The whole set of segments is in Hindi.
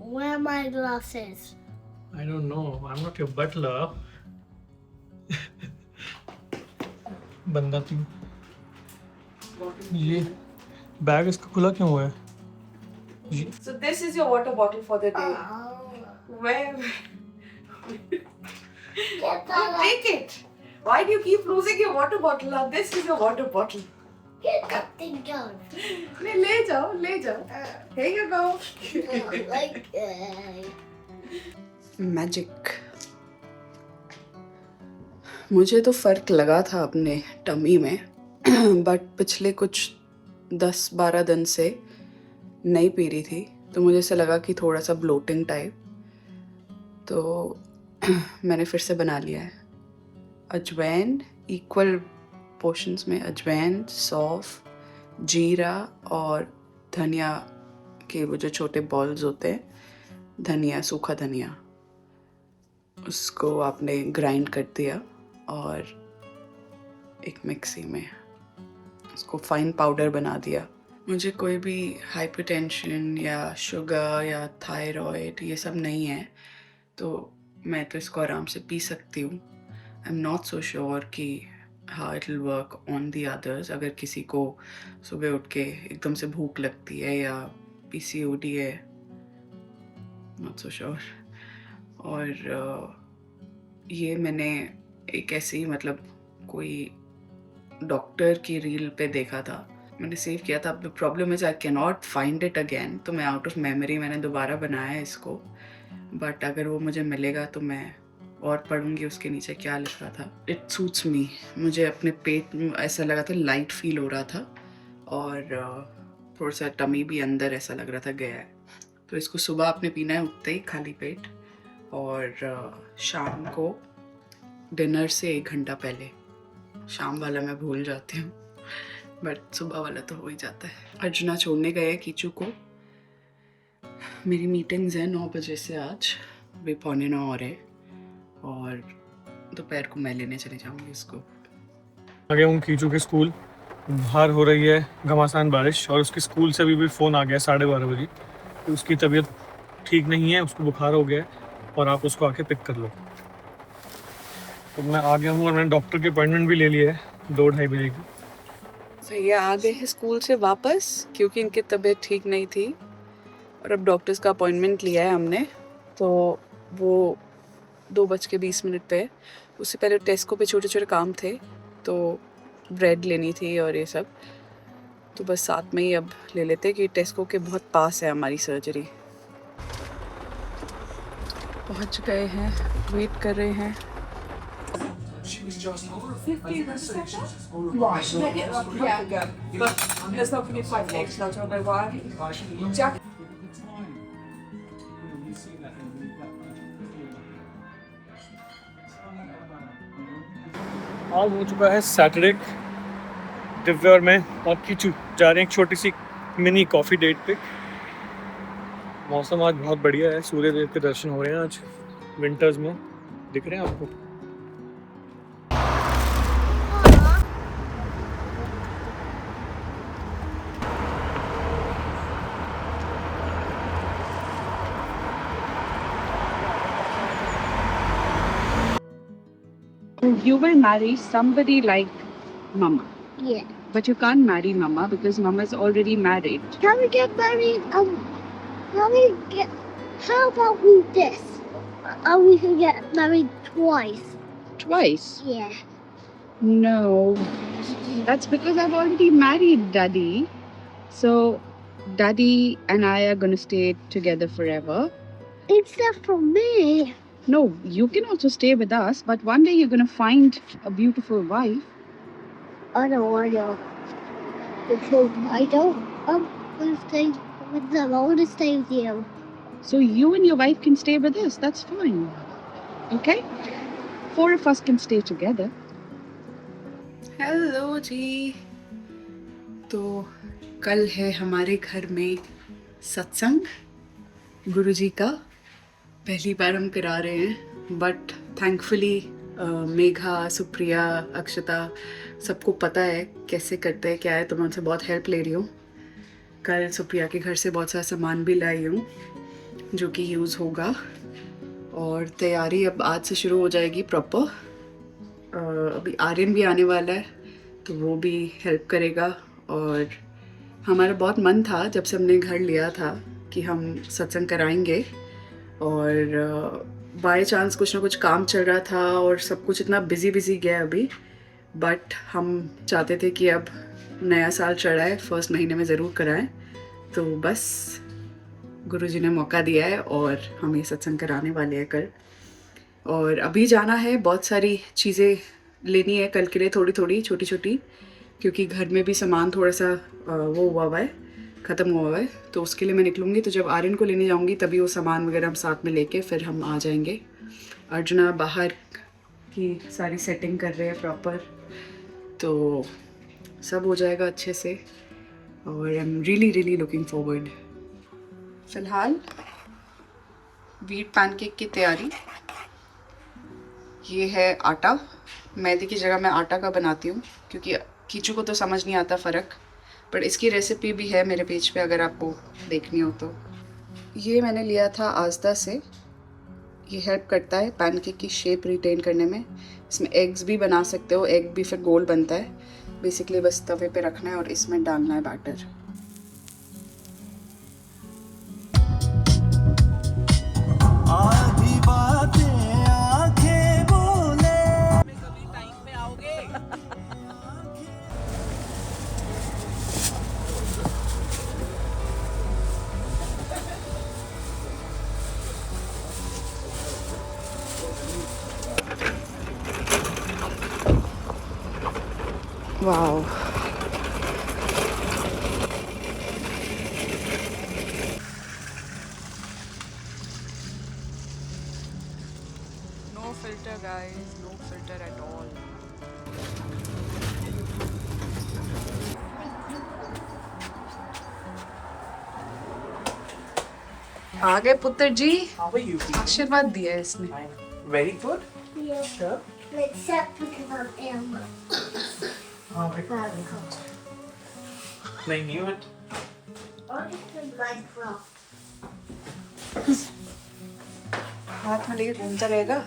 Where are my glasses? I don't know. I'm not your butler. बंदा तू। ये बैग इसका खुला क्यों हुआ है? So this is your water bottle for the day. Where? Get Take it. Why do you keep losing your water bottle? Now this is your water bottle. that thing down. ले जाओ, ले जाओ. Here you go. Like, magic. मुझे तो फ़र्क लगा था अपने टमी में बट पिछले कुछ 10-12 दिन से नहीं पी रही थी तो मुझे ऐसा लगा कि थोड़ा सा ब्लोटिंग टाइप, तो मैंने फिर से बना लिया है। अजवाइन इक्वल पोर्शंस में, अजवाइन, सौंफ, जीरा और धनिया के वो जो छोटे बॉल्स होते हैं, धनिया, सूखा धनिया, उसको आपने ग्राइंड कर दिया और एक मिक्सी में उसको फाइन पाउडर बना दिया। मुझे कोई भी हाइपरटेंशन या शुगर या थायराइड ये सब नहीं है, तो मैं तो इसको आराम से पी सकती हूँ। I am not so sure कि how it will work on the others. अगर किसी को सुबह उठ के एकदम से भूख लगती है या पीसीओडी है, नॉट सो श्योर। और ये मैंने एक ऐसे ही मतलब कोई डॉक्टर की रील पे देखा था, मैंने सेव किया था। अब problem is I can not find it again, तो मैं आउट ऑफ मेमोरी मैंने दोबारा बनाया है इसको। बट अगर वो मुझे मिलेगा तो मैं और पढ़ूंगी उसके नीचे क्या लिखा था। It suits me. मुझे अपने पेट में ऐसा लगा था, लाइट फील हो रहा था और थोड़ा सा टमी भी अंदर ऐसा लग रहा था गया है। तो इसको सुबह आपने पीना है उठते ही खाली पेट, और शाम को डिनर से 1 घंटा पहले। शाम वाला मैं भूल जाती हूँ बट सुबह वाला तो हो ही जाता है। अर्जुना छोड़ने गए कीचू को। मेरी मीटिंग्स हैं 9 बजे से आज, वे 8:45 हो रहे, और दोपहर को मैं लेने चली जाऊँगी इसको। आ गया हूँ कीचू के स्कूल। बाहर हो रही है घमासान बारिश और उसके स्कूल से अभी भी फ़ोन आ गया 12:30 बजे कि उसकी तबीयत ठीक नहीं है, उसको बुखार हो गया है और आप उसको आके पिक कर लो। तो मैं आ गया हूँ और मैंने डॉक्टर की अपॉइंटमेंट भी ले ली है 2-2:30 बजे की। तो ये आ गए हैं स्कूल से वापस क्योंकि इनकी तबीयत ठीक नहीं थी, और अब डॉक्टर्स का अपॉइंटमेंट लिया है हमने, तो वो 2:20 पे। उससे पहले टेस्को पे छोटे छोटे काम थे, तो ब्रेड लेनी थी और ये सब, तो बस साथ में ही अब ले लेते कि टेस्को के बहुत पास है हमारी सर्जरी। पहुंच गए हैं, वेट कर रहे हैं। आज हो चुका है सैटरडे। दिव्या और मैं और कीचू जा रहे हैं एक छोटी सी मिनी कॉफ़ी डेट पे। मौसम आज बहुत बढ़िया है, सूर्य देव के दर्शन हो रहे हैं आज विंटर्स में, दिख रहे हैं आपको। You will marry somebody like Mama, yeah. but you can't marry Mama because Mama is already married. Can we get married? Can we get? How about we this? We can get married twice. Twice? Yeah. No, that's because I've already married Daddy. So, Daddy and I are gonna stay together forever. Except for me. No, you can also stay with us, but one day you're gonna find a beautiful wife. I know. Because I don't. I'm gonna stay with them. I want to stay with you. So you and your wife can stay with us. That's fine. Okay? 4 of us can stay together. Hello जी। तो कल है हमारे घर में सत्संग गुरुजी का। पहली बार हम करा रहे हैं, बट थैंकफुली मेघा, सुप्रिया, अक्षता सबको पता है कैसे करते हैं क्या है, तो मैं उनसे बहुत हेल्प ले रही हूँ। कल सुप्रिया के घर से बहुत सारा सामान भी लाई हूँ जो कि यूज़ होगा। और तैयारी अब आज से शुरू हो जाएगी प्रॉपर। अभी आर्यन भी आने वाला है तो वो भी हेल्प करेगा। और हमारा बहुत मन था जब से हमने घर लिया था कि हम सत्संग कराएंगे, और बाय चांस कुछ ना कुछ काम चल रहा था और सब कुछ इतना बिजी गया अभी। बट हम चाहते थे कि अब नया साल चढ़ा है, फर्स्ट महीने में ज़रूर कराएं। तो बस गुरुजी ने मौका दिया है और हम ये सत्संग कराने वाले हैं कल। और अभी जाना है, बहुत सारी चीज़ें लेनी है कल के लिए, थोड़ी थोड़ी छोटी छोटी, क्योंकि घर में भी सामान थोड़ा सा वो हुआ है, ख़त्म हुआ है। तो उसके लिए मैं निकलूँगी, तो जब आर्यन को लेने जाऊँगी तभी वो सामान वगैरह हम साथ में लेके फिर हम आ जाएंगे। अर्जुना बाहर की सारी सेटिंग कर रहे हैं प्रॉपर, तो सब हो जाएगा अच्छे से। और I am really looking forward. फ़िलहाल व्हीट पैनकेक की तैयारी। ये है आटा, मैदे की जगह मैं आटा का बनाती हूँ क्योंकि कीचू को तो समझ नहीं आता फ़र्क। बट इसकी रेसिपी भी है मेरे पेज पे अगर आपको देखनी हो तो। ये मैंने लिया था आस्था से, ये हेल्प करता है पैनकेक की शेप रिटेन करने में। इसमें एग्स भी बना सकते हो, एग भी फिर गोल बनता है। बेसिकली बस तवे पे रखना है और इसमें डालना है batter. Wow, no filter guys, no filter at all. आ गए पुत्र जी, आशीर्वाद दिया है इसने। Very good. Yeah. Sure. Except because I'm Emma. Oh, I knew it. I just like cloth. हाथ में लेके घूमता रहेगा।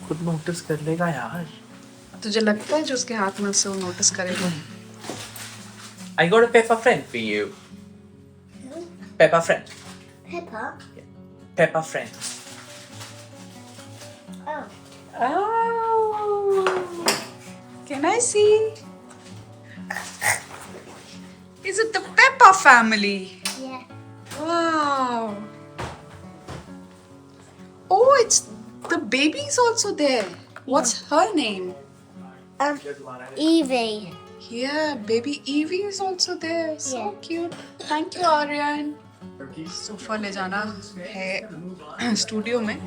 खुद नोटिस कर लेगा यार। तुझे लगता है जो उसके हाथ में उससे वो नोटिस करेगा? I got a Peppa friend for you. Peppa friend. Peppa? Peppa friend. Oh. Oh, can I see? Is it the Peppa family? Yeah. Wow. Oh, it's the baby's also there. What's her name? Evie. Yeah, baby Evie is also there. So Yeah. cute. Thank you, Aryan. Sofa ले जाना है स्टूडियो में,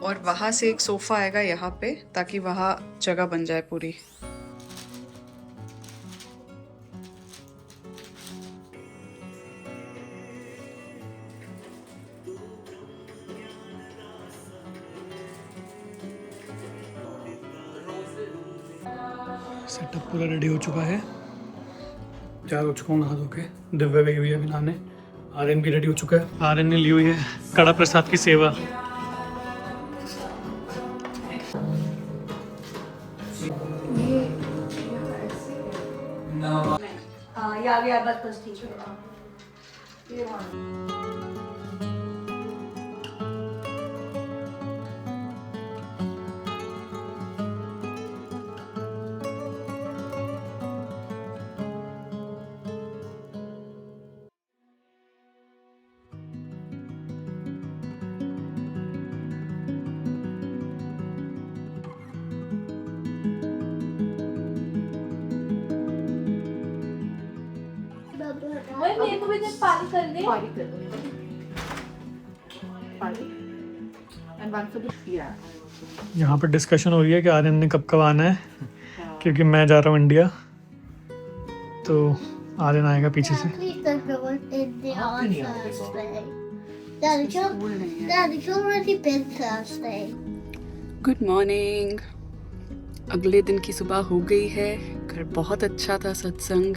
और वहाँ से एक सोफ़ा आएगा यहाँ पे, ताकि वहाँ जगह बन जाए पूरी। सेटअप पूरा रेडी हो चुका है, तैयार हो चुका हूँ नहा धो के। दिव्या गई हुई है अभी नहाने। आर्यन भी रेडी हो चुका है। आर्यन ने ली हुई है कड़ा प्रसाद की सेवा। Yeah, but those teachers. मेरे को भी पानी कर दे। यहाँ पर डिस्कशन हो रही है कि आर्यन ने कब कब आना है, क्योंकि मैं जा रहा हूँ इंडिया, तो आर्यन आएगा पीछे से। Please don't go in the on Thursday. Daddy's already been Thursday. Good morning. अगले दिन की सुबह हो गई है। घर बहुत अच्छा था सत्संग,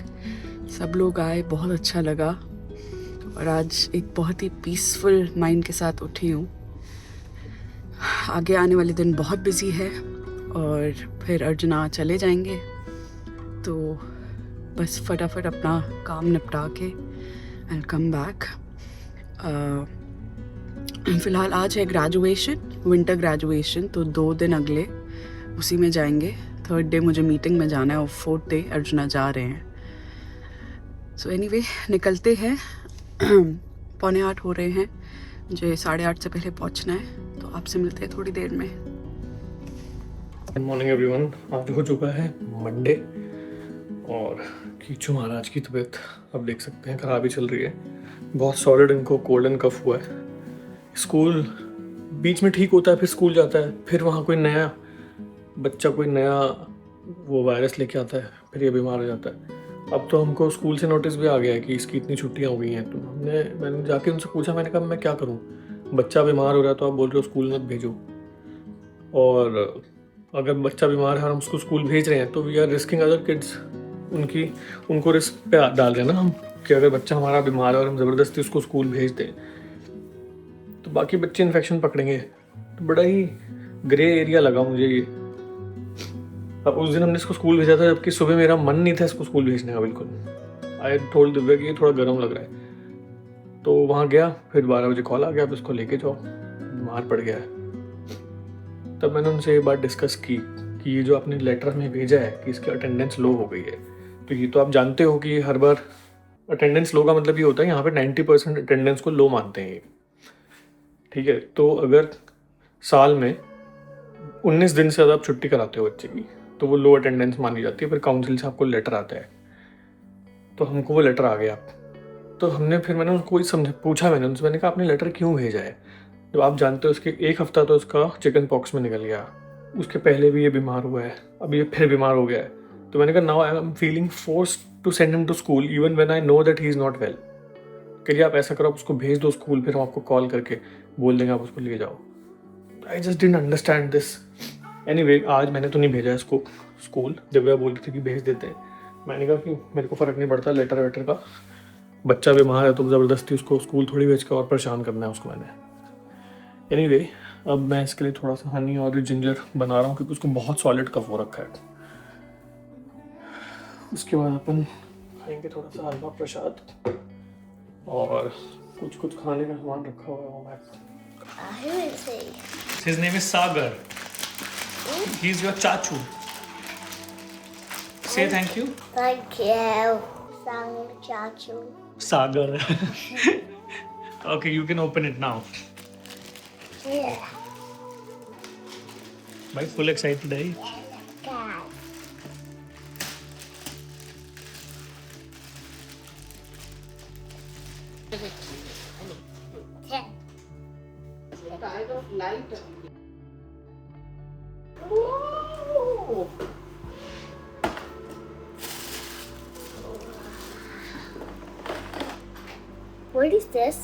सब लोग आए, बहुत अच्छा लगा और आज एक बहुत ही पीसफुल माइंड के साथ उठी हूँ। आगे आने वाले दिन बहुत बिजी है और फिर अर्चना चले जाएंगे, तो बस फटाफट अपना काम निपटा के एंड कम बैक। फ़िलहाल आज है ग्रेजुएशन, विंटर ग्रेजुएशन, तो 2 दिन अगले उसी में जाएंगे। 3rd डे मुझे मीटिंग में जाना है और 4th डे अर्चना जा रहे हैं। सो एनीवे निकलते हैं। 7:45 हो रहे हैं, मुझे 8:30 से पहले पहुंचना है, तो आपसे मिलते हैं थोड़ी देर में। Good morning everyone. आज हो चुका है मंडे और कीचू महाराज की तबीयत अब देख सकते हैं खराब ही चल रही है। बहुत सॉलिड इनको कोल्ड एंड कफ हुआ है। स्कूल बीच में ठीक होता है, फिर स्कूल जाता है, फिर वहाँ कोई नया बच्चा कोई नया वो वायरस लेके आता है, फिर ये बीमार हो जाता है। अब तो हमको स्कूल से नोटिस भी आ गया है कि इसकी इतनी छुट्टियाँ हो गई हैं। तो मैंने जाके उनसे पूछा, मैंने कहा मैं क्या करूँ, बच्चा बीमार हो रहा है तो आप बोल रहे हो स्कूल मत भेजो, और अगर बच्चा बीमार है और हम उसको स्कूल भेज रहे हैं तो we are risking other kids. उनको रिस्क पे डाल रहे हैं ना हम, कि अगर बच्चा हमारा बीमार है और हम ज़बरदस्ती उसको स्कूल भेज दें तो बाकी बच्चे इन्फेक्शन पकड़ेंगे। तो बड़ा ही ग्रे एरिया लगा मुझे ये। अब उस दिन हमने इसको स्कूल भेजा था जबकि सुबह मेरा मन नहीं था इसको स्कूल भेजने का बिल्कुल। आई टोल्ड दिव्या कि ये थोड़ा गर्म लग रहा है, तो वहाँ गया, फिर 12 बजे कॉल आ गया अब इसको लेके जाओ, बीमार पड़ गया है। तब मैंने उनसे ये बात डिस्कस की कि ये जो आपने लेटर में भेजा है कि इसकी अटेंडेंस लो हो गई है, तो ये तो आप जानते हो कि हर बार अटेंडेंस लो का मतलब ये होता है यहाँ पे 90% अटेंडेंस को लो मानते हैं ये, ठीक है। तो अगर साल में 19 दिन से ज़्यादा आप छुट्टी कराते हो बच्चे की तो वो लो अटेंडेंस मानी जाती है। फिर काउंसिल से आपको लेटर आता है, तो हमको वो लेटर आ गया। तो मैंने उनको पूछा, मैंने उनसे, मैंने कहा आपने लेटर क्यों भेजा है जब आप जानते हो उसके 1 हफ्ता तो उसका चिकन पॉक्स में निकल गया, उसके पहले भी ये बीमार हुआ है, अब ये फिर बीमार हो गया है। तो मैंने कहा now I am feeling forced to send him to school even when I know that he is not well. करिए आप ऐसा करो, आप उसको भेज दो स्कूल, फिर हम आपको कॉल करके बोल देंगे आप उसको ले जाओ। I just didn't understand this. Anyway आज मैंने तो नहीं भेजा इसको स्कूल, दिव्या बोल रही थी कि भेज देते हैं। मैंने कहा कि मेरे को फ़र्क नहीं पड़ता लेटर वेटर का, बच्चा बीमार है तो ज़बरदस्ती उसको स्कूल थोड़ी भेज के और परेशान करना है उसको मैंने। एनीवे अब मैं इसके लिए थोड़ा सा हनी और जिंजर बना रहा हूँ क्योंकि उसको बहुत सॉलिड कफ हो रखा है। उसके बाद अपन खाएंगे थोड़ा सा हलवा प्रसाद और कुछ खाने का सामान रखा हुआ है। Who is he? His name is Sagar. He's your chachu. Say thank you. Thank you. Sang Chachu. Sagar. Okay, you can open it now. Yeah. भाई full excited है। God. Yeah. Ooh. What is this?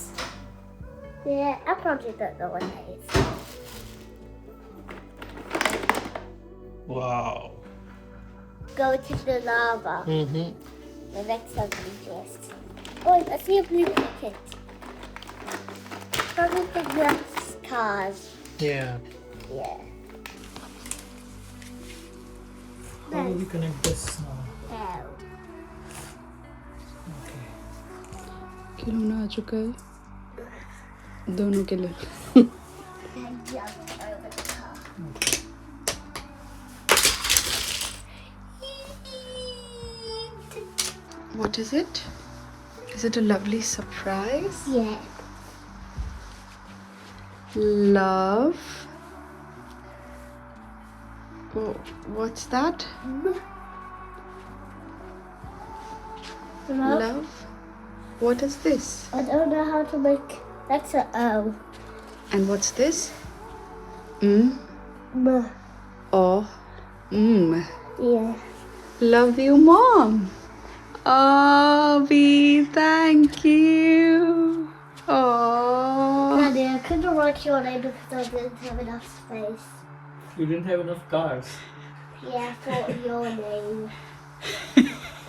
Yeah, I probably don't know what that is. Wow. Go to the lava. The next ugly dress. Oh, I see a blue ticket. Probably the next cars. Yeah. Yeah. How do we connect this now? How? Okay. खिलौना आ चुका है दोनों के लिए। And jump over the car. What is it? Is it a lovely surprise? Yeah. Love. Oh, what's that? Love. What is this? I don't know how to make. That's a O. And what's this? Mm. M. Oh. Mm. Yeah. Love you, Mom. Abby, thank you. Oh. Daddy, I couldn't write your name because I didn't have enough space. You didn't have enough cars. Yeah, for your name.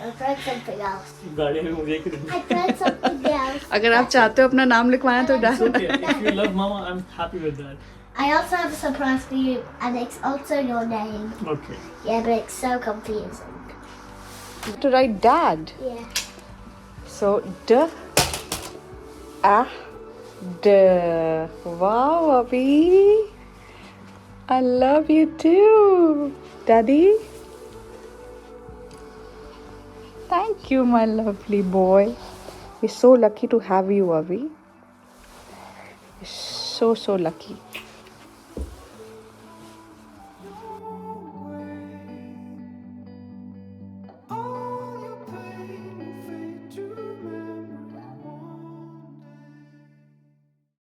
I tried something else. गाड़ी में मुझे एक I tried something else. अगर आप चाहते हो अपना नाम लिखवाना तो It's okay. If you love mama, I'm happy with that. I also have a surprise for you, and it's also your name. Okay. Yeah, but it's so confusing. to write dad. Yeah. So D A D. Wow, Abhi. I love you too, Daddy. Thank you, my lovely boy. We're so lucky to have you, Abhi. We're so lucky.